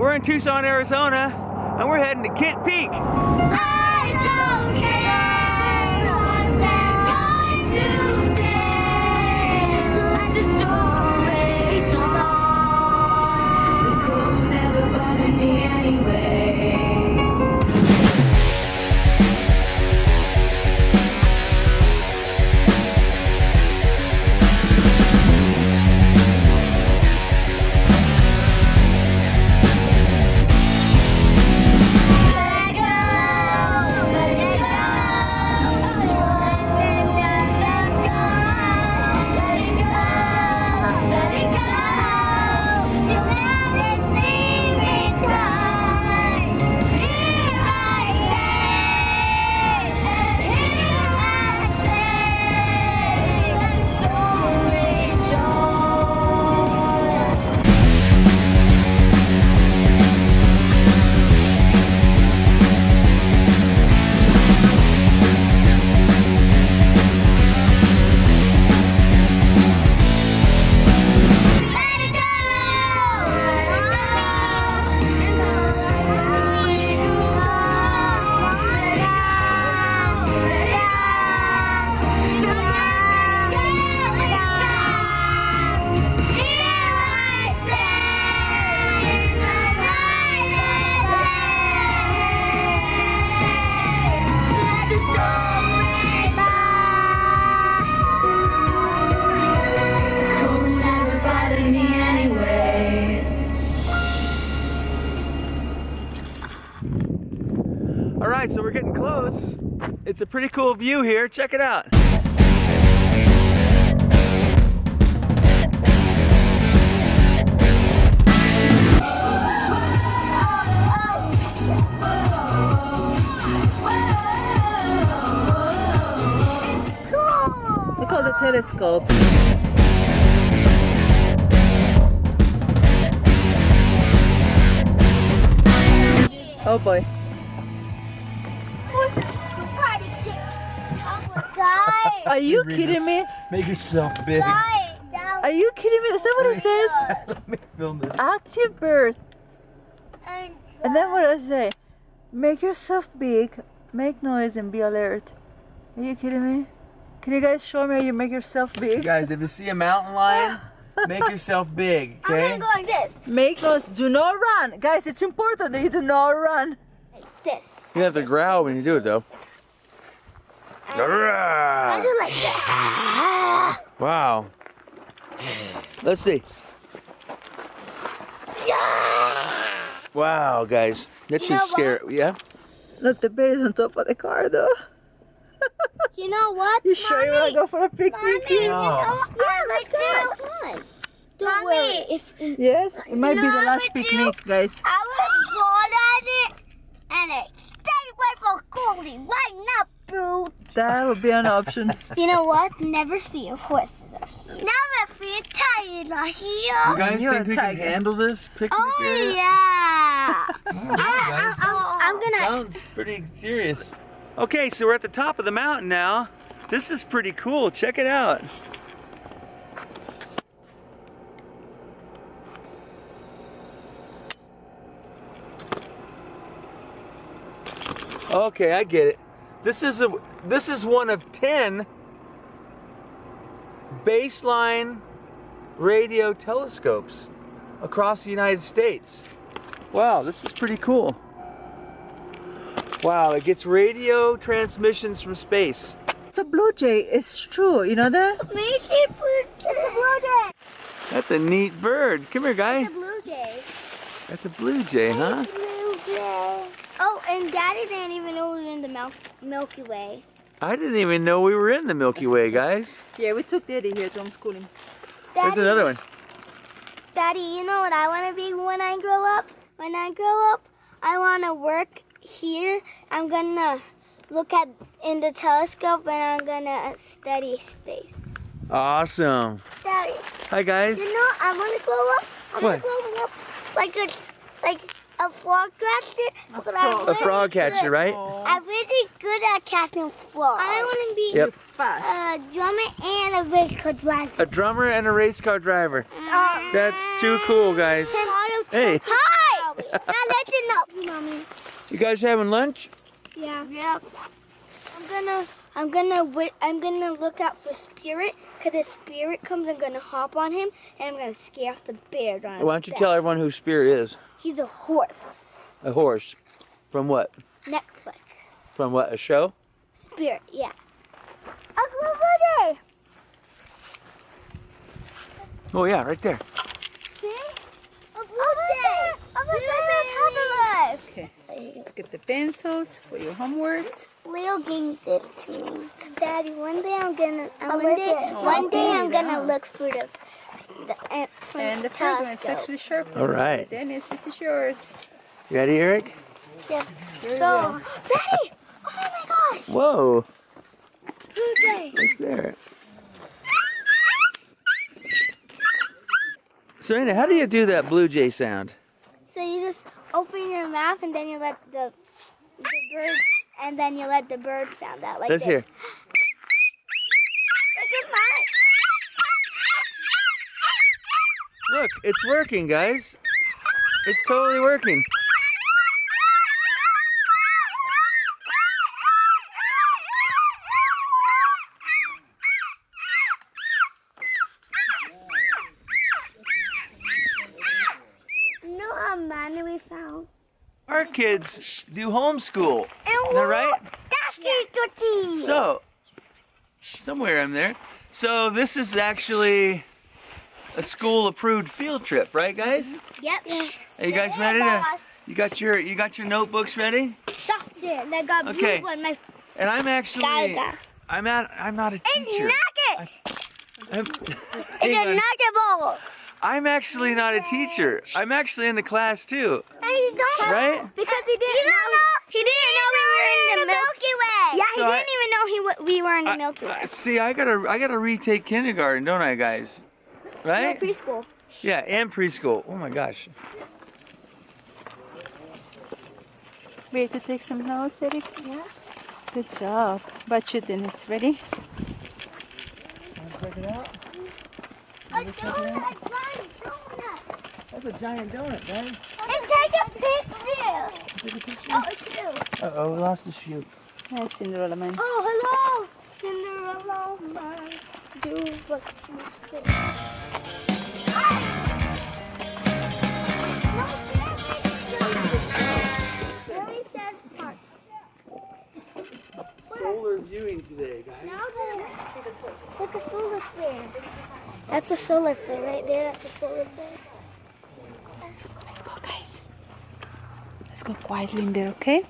We're in Tucson, Arizona, and we're heading to Kit Peak. I don't care what they're going to say. Let the story on. The cold never bothered me anyway. Alright, so we're getting close. It's a pretty cool view here. Check it out. Look at all the telescopes. Oh boy. Are you kidding me? Make yourself big. Are you kidding me? Is that what it says? Let me film this. Active birth. And then what does it say? Make yourself big, make noise, and be alert. Are you kidding me? Can you guys show me how you make yourself big? Guys, if you see a mountain lion, make yourself big, okay? I'm gonna go like this. Make noise. Do not run. Guys, it's important that you do not run. Like this. You have to growl when you do it, though. I do like that. Wow. Let's see. Wow, guys. That's You just know scary. Yeah? Look, the bed is on top of the car, though. You know what? You sure you want to go for a picnic Mommy, here? you know, yeah, let's go. Don't worry. If Yes, it might be the what last I would picnic, guys. I would fall at it and it stay away from Goldie right now, bro. That would be an option. You know what? Never fear, horses are here. Never fear, tigers are here. You guys You're think a we can tiger. handle this picnic Oh area? yeah. Guys, I'm gonna. sounds pretty serious. Okay, so we're at the top of the mountain now. This is pretty cool. Check it out. Okay, I get it. This is one of 10 baseline radio telescopes across the United States. Wow, this is pretty cool. Wow, it gets radio transmissions from space. It's a blue jay. It's true. You know that? It's a blue jay. That's a neat bird. Come here, guy. It's a blue jay. That's a blue jay, huh? Blue jay. Oh, and Daddy didn't even know we were in the Milky Way. I didn't even know we were in the Milky Way, guys. Yeah, we took Daddy here to homeschooling. There's another one. Daddy, you know what I want to be when I grow up? When I grow up, I want to work here. I'm gonna look in the telescope and I'm gonna study space. Awesome. Daddy, Hi, guys. you know I want to grow up. I want to grow up like a frog catcher. A frog catcher, right? I'm really good at catching frogs. I want to be Yep. a drummer and a race car driver. A drummer and a race car driver. That's too cool, guys. Hey. Hi! that's enough, Mommy. You guys having lunch? Yeah. Yep. I'm gonna look out for Spirit, cause if Spirit comes, I'm gonna hop on him and I'm gonna scare off the bears on his Why don't you back. tell everyone who Spirit is? He's a horse. A horse. From what? Netflix. From what? A show? Spirit, yeah. A blue jay. Oh yeah, right there. See? A blue jay. Up on top of us. Okay, let's get the pencils for your homeworks. Leo gave this to me. Daddy, one day I'm gonna look for the And the third one is telescope. actually sharp. All right. Dennis, this is yours. You ready, Eric? Yeah. So, Daddy! Oh my gosh! Whoa. Blue jay. Right there. Serena, how do you do that blue jay sound? So you just open your mouth and then you let the birds, and then you let the bird sound out like Let's this. hear. Look, it's working, guys. It's totally working. You know how many we found? Our kids do homeschool. Isn't that right? So, somewhere in there. So this is actually a school-approved field trip, right, guys? Yep. Are you guys ready to? You got your notebooks ready? Something. I got Okay. blue one. My And I'm actually. Gaga. I'm not a teacher. Nugget. I'm, It's hang a on. nugget bowl. I'm actually not a teacher. I'm actually in the class too. And you don't Right? because he didn't know. He didn't know we were in the Milky Way. Yeah, he So didn't even know we were in the Milky Way. See, I gotta retake kindergarten, don't I, guys? Right? Preschool. Yeah, and preschool. Oh my gosh. Ready to take some notes, Eric? Yeah. Good job. But you, Dennis, ready? Check it out. A giant donut. That's a giant donut, guys. And take a picture. Oh, a shoe. Uh-oh, we lost the shoe. Nice, Cinderella man. Oh, hello. Cinderella man. Do what you say. No, Mary says park. Solar viewing today, guys. Look, a solar flare. That's a solar flare right there. That's a solar flare. Let's go, guys. Let's go quietly in there, okay?